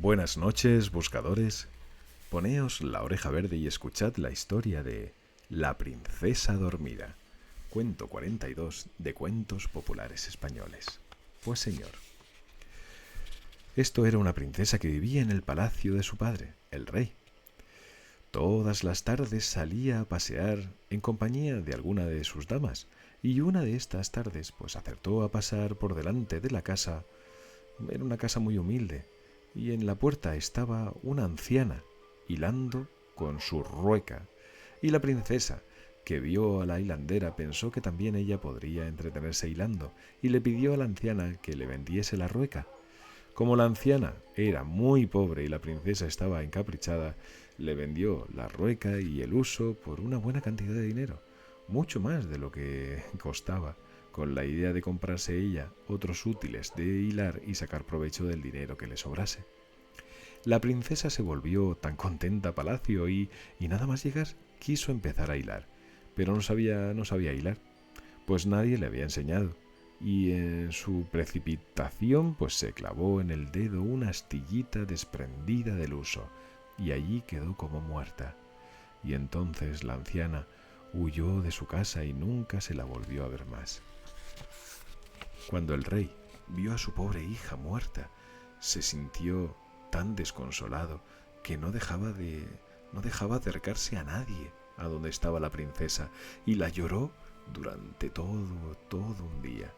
Buenas noches, buscadores. Poneos la oreja verde y escuchad la historia de La princesa dormida, cuento 42 de Cuentos Populares Españoles. Pues señor, esto era una princesa que vivía en el palacio de su padre, el rey. Todas las tardes salía a pasear en compañía de alguna de sus damas, y una de estas tardes pues acertó a pasar por delante de la casa. Era una casa muy humilde, y en la puerta estaba una anciana, hilando con su rueca, y la princesa, que vio a la hilandera, pensó que también ella podría entretenerse hilando, y le pidió a la anciana que le vendiese la rueca. Como la anciana era muy pobre y la princesa estaba encaprichada, le vendió la rueca y el uso por una buena cantidad de dinero, mucho más de lo que costaba, con la idea de comprarse ella otros útiles de hilar y sacar provecho del dinero que le sobrase. La princesa se volvió tan contenta a palacio y nada más llegar quiso empezar a hilar, pero no sabía hilar, pues nadie le había enseñado, y en su precipitación pues se clavó en el dedo una astillita desprendida del huso, y allí quedó como muerta. Y entonces la anciana huyó de su casa y nunca se la volvió a ver más. Cuando el rey vio a su pobre hija muerta, se sintió tan desconsolado que no dejaba acercarse a nadie a donde estaba la princesa, y la lloró durante todo un día.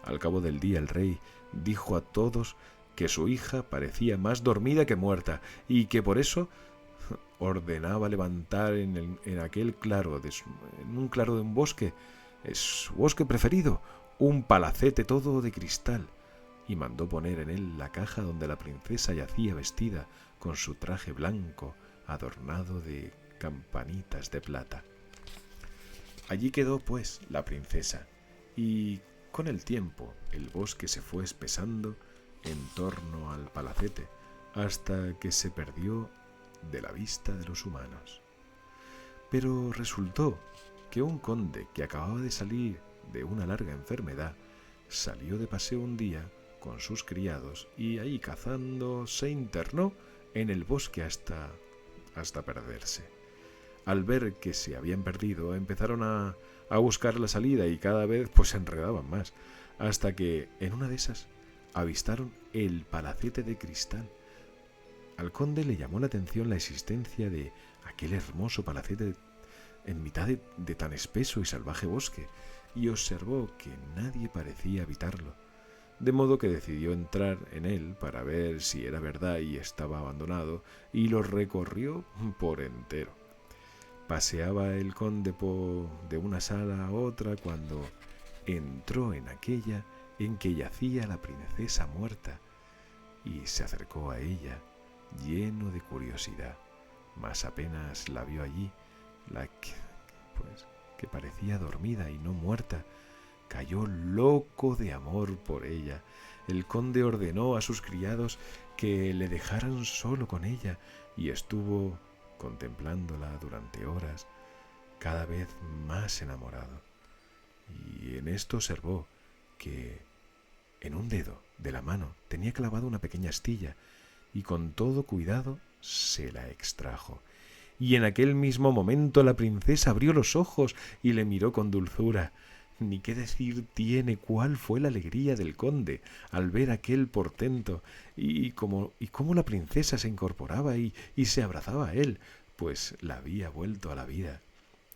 Al cabo del día el rey dijo a todos que su hija parecía más dormida que muerta, y que por eso ordenaba levantar en un claro de un bosque, es su bosque preferido, un palacete todo de cristal, y mandó poner en él la caja donde la princesa yacía vestida con su traje blanco adornado de campanitas de plata. Allí quedó, pues, la princesa, y con el tiempo el bosque se fue espesando en torno al palacete, hasta que se perdió de la vista de los humanos. Pero resultó que un conde que acababa de salir de una larga enfermedad salió de paseo un día con sus criados y ahí cazando se internó en el bosque hasta perderse. Al ver que se habían perdido, empezaron a buscar la salida y cada vez pues se enredaban más, hasta que en una de esas avistaron el palacete de cristal. Al conde le llamó la atención la existencia de aquel hermoso palacete en mitad de tan espeso y salvaje bosque, y observó que nadie parecía habitarlo, de modo que decidió entrar en él para ver si era verdad y estaba abandonado, y lo recorrió por entero. Paseaba el conde de una sala a otra cuando entró en aquella en que yacía la princesa muerta, y se acercó a ella lleno de curiosidad, mas apenas la vio allí, la que parecía dormida y no muerta, cayó loco de amor por ella. El conde ordenó a sus criados que le dejaran solo con ella y estuvo contemplándola durante horas, cada vez más enamorado. Y en esto observó que en un dedo de la mano tenía clavada una pequeña astilla, y con todo cuidado se la extrajo. Y en aquel mismo momento la princesa abrió los ojos y le miró con dulzura. Ni qué decir tiene cuál fue la alegría del conde al ver aquel portento, y cómo la princesa se incorporaba y se abrazaba a él, pues la había vuelto a la vida.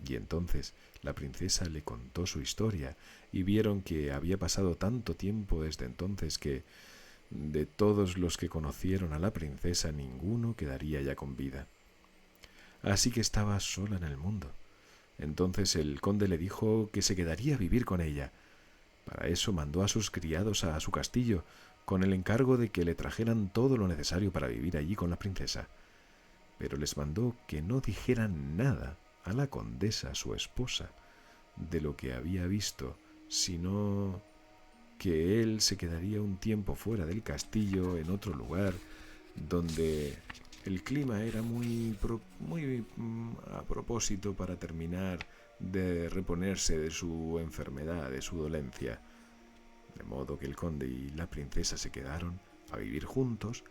Y entonces la princesa le contó su historia, y vieron que había pasado tanto tiempo desde entonces que, de todos los que conocieron a la princesa, ninguno quedaría ya con vida. Así que estaba sola en el mundo. Entonces el conde le dijo que se quedaría a vivir con ella. Para eso mandó a sus criados a su castillo, con el encargo de que le trajeran todo lo necesario para vivir allí con la princesa. Pero les mandó que no dijeran nada a la condesa, su esposa, de lo que había visto, sino que él se quedaría un tiempo fuera del castillo, en otro lugar, donde el clima era muy a propósito para terminar de reponerse de su enfermedad, de su dolencia. De modo que el conde y la princesa se quedaron a vivir juntos,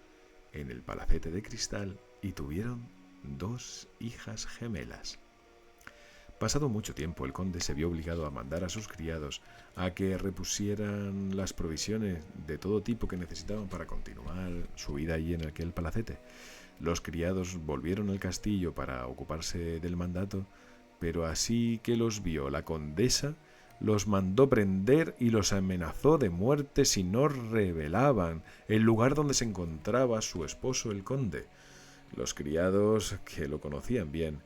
en el palacete de cristal y tuvieron 2 hijas gemelas. Pasado mucho tiempo, el conde se vio obligado a mandar a sus criados a que repusieran las provisiones de todo tipo que necesitaban para continuar su vida allí en aquel palacete. Los criados volvieron al castillo para ocuparse del mandato, pero así que los vio la condesa, los mandó prender y los amenazó de muerte si no revelaban el lugar donde se encontraba su esposo el conde. Los criados, que lo conocían bien,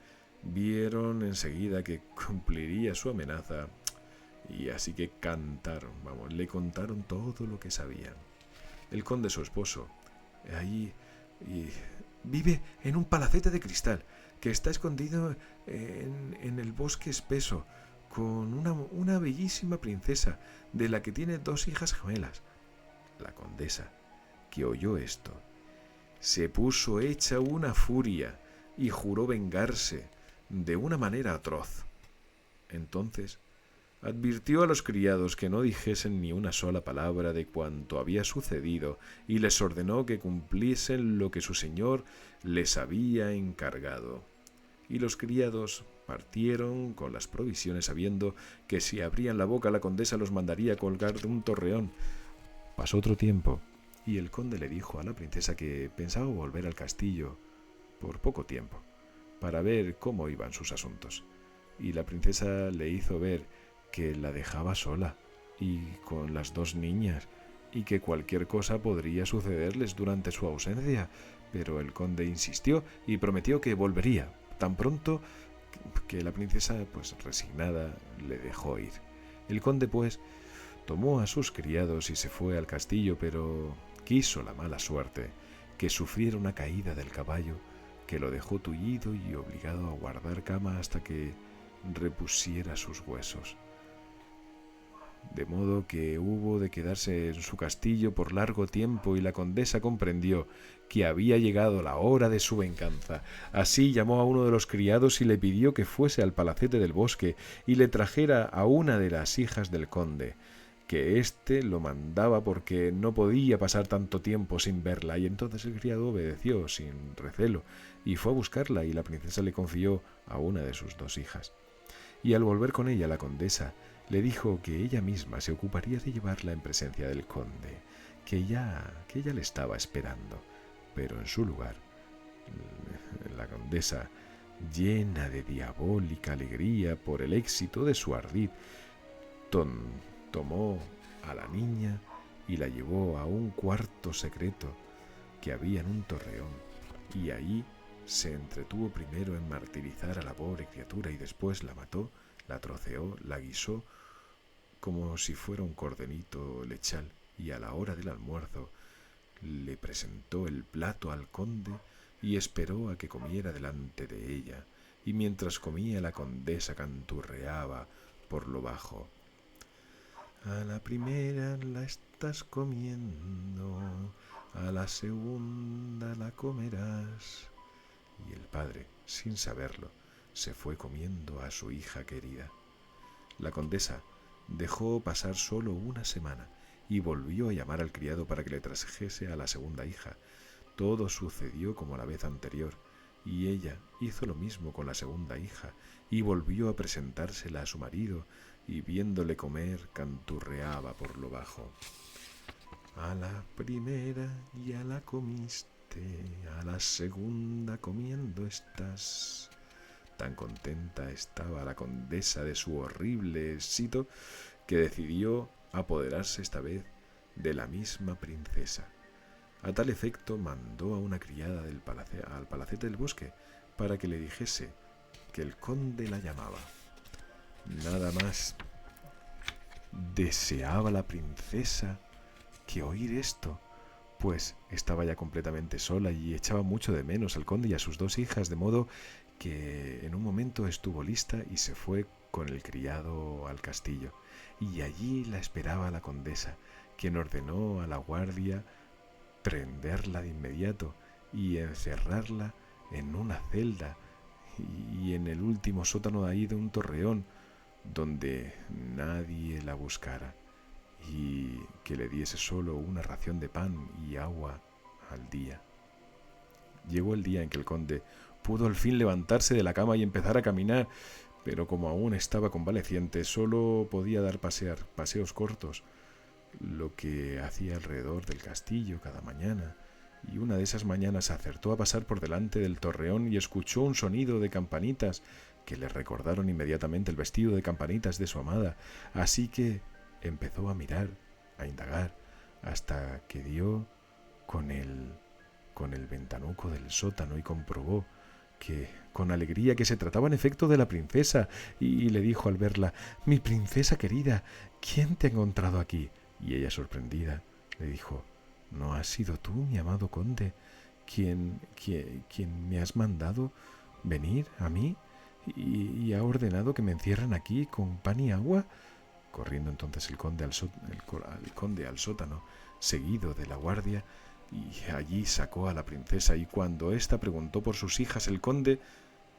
vieron enseguida que cumpliría su amenaza y así que le contaron todo lo que sabían. El conde, su esposo, allí vive en un palacete de cristal que está escondido en el bosque espeso con una bellísima princesa de la que tiene 2 hijas gemelas. La condesa, que oyó esto, se puso hecha una furia y juró vengarse de una manera atroz. Entonces advirtió a los criados que no dijesen ni una sola palabra de cuanto había sucedido y les ordenó que cumpliesen lo que su señor les había encargado. Y los criados partieron con las provisiones sabiendo que si abrían la boca la condesa los mandaría colgar de un torreón. Pasó otro tiempo y el conde le dijo a la princesa que pensaba volver al castillo por poco tiempo para ver cómo iban sus asuntos. Y la princesa le hizo ver que la dejaba sola y con las 2 niñas y que cualquier cosa podría sucederles durante su ausencia, pero el conde insistió y prometió que volvería tan pronto que la princesa, pues resignada, le dejó ir. El conde, pues, tomó a sus criados y se fue al castillo, pero quiso la mala suerte que sufriera una caída del caballo que lo dejó tullido y obligado a guardar cama hasta que repusiera sus huesos. De modo que hubo de quedarse en su castillo por largo tiempo y la condesa comprendió que había llegado la hora de su venganza. Así llamó a uno de los criados y le pidió que fuese al palacete del bosque y le trajera a una de las hijas del conde, que éste lo mandaba porque no podía pasar tanto tiempo sin verla, y entonces el criado obedeció sin recelo y fue a buscarla, y la princesa le confió a una de sus 2 hijas. Y al volver con ella la condesa le dijo que ella misma se ocuparía de llevarla en presencia del conde, que ella le estaba esperando, pero en su lugar la condesa, llena de diabólica alegría por el éxito de su ardid, tomó a la niña y la llevó a un cuarto secreto que había en un torreón, y allí se entretuvo primero en martirizar a la pobre criatura y después la mató, la troceó, la guisó como si fuera un cordenito lechal, y a la hora del almuerzo le presentó el plato al conde y esperó a que comiera delante de ella, y mientras comía la condesa canturreaba por lo bajo: a la primera la estás comiendo, a la segunda la comerás. Y el padre, sin saberlo, se fue comiendo a su hija querida. La condesa dejó pasar solo una semana y volvió a llamar al criado para que le trajese a la segunda hija. Todo sucedió como la vez anterior, y ella hizo lo mismo con la segunda hija, y volvió a presentársela a su marido, y viéndole comer, canturreaba por lo bajo: a la primera ya la comiste, a la segunda comiendo estás. Tan contenta estaba la condesa de su horrible éxito que decidió apoderarse esta vez de la misma princesa. A tal efecto mandó a una criada al palacete del bosque para que le dijese que el conde la llamaba. Nada más deseaba la princesa que oír esto, pues estaba ya completamente sola y echaba mucho de menos al conde y a sus 2 hijas, de modo que en un momento estuvo lista y se fue con el criado al castillo, y allí la esperaba la condesa, quien ordenó a la guardia prenderla de inmediato y encerrarla en una celda y en el último sótano de ahí de un torreón, donde nadie la buscara, y que le diese solo una ración de pan y agua al día. Llegó el día en que el conde pudo al fin levantarse de la cama y empezar a caminar, pero como aún estaba convaleciente, solo podía dar paseos cortos, lo que hacía alrededor del castillo cada mañana. Y una de esas mañanas acertó a pasar por delante del torreón y escuchó un sonido de campanitas que le recordaron inmediatamente el vestido de campanitas de su amada. Así que empezó a mirar, a indagar, hasta que dio con el ventanuco del sótano y comprobó con alegría que se trataba en efecto de la princesa, y le dijo al verla: «Mi princesa querida, ¿quién te ha encontrado aquí?». Y ella, sorprendida, le dijo: «¿No has sido tú, mi amado conde, quien me has mandado venir a mí y ha ordenado que me encierren aquí con pan y agua?». Corriendo entonces el conde al sótano, seguido de la guardia, y allí sacó a la princesa, y cuando ésta preguntó por sus hijas, el conde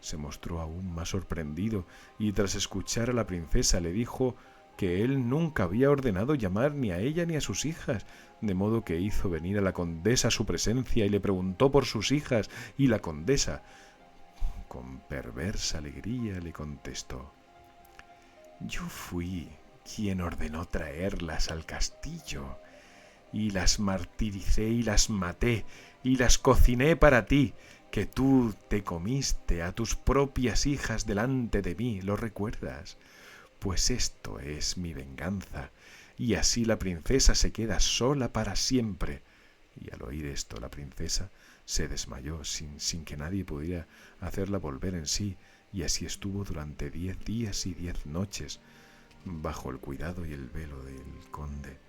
se mostró aún más sorprendido, y tras escuchar a la princesa le dijo que él nunca había ordenado llamar ni a ella ni a sus hijas, de modo que hizo venir a la condesa a su presencia y le preguntó por sus hijas, y la condesa, con perversa alegría, le contestó: «Yo fui quien ordenó traerlas al castillo, y las martiricé y las maté y las cociné para ti, que tú te comiste a tus propias hijas delante de mí, ¿lo recuerdas? Pues esto es mi venganza, y así la princesa se queda sola para siempre». Y al oír esto, la princesa se desmayó sin que nadie pudiera hacerla volver en sí, y así estuvo durante 10 días y 10 noches, bajo el cuidado y el velo del conde.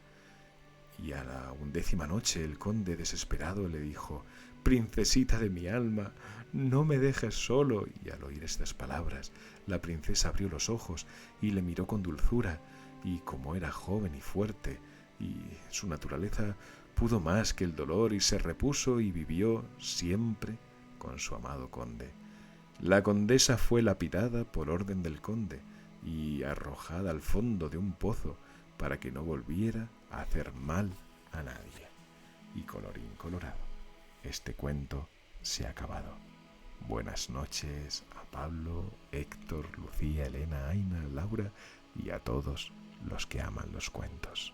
Y a la 11ª noche el conde, desesperado, le dijo: «Princesita de mi alma, no me dejes solo». Y al oír estas palabras, la princesa abrió los ojos y le miró con dulzura, y como era joven y fuerte, y su naturaleza pudo más que el dolor, y se repuso y vivió siempre con su amado conde. La condesa fue lapidada por orden del conde y arrojada al fondo de un pozo para que no volviera a hacer mal a nadie. Y colorín colorado, este cuento se ha acabado. Buenas noches a Pablo, Héctor, Lucía, Elena, Aina, Laura y a todos los que aman los cuentos.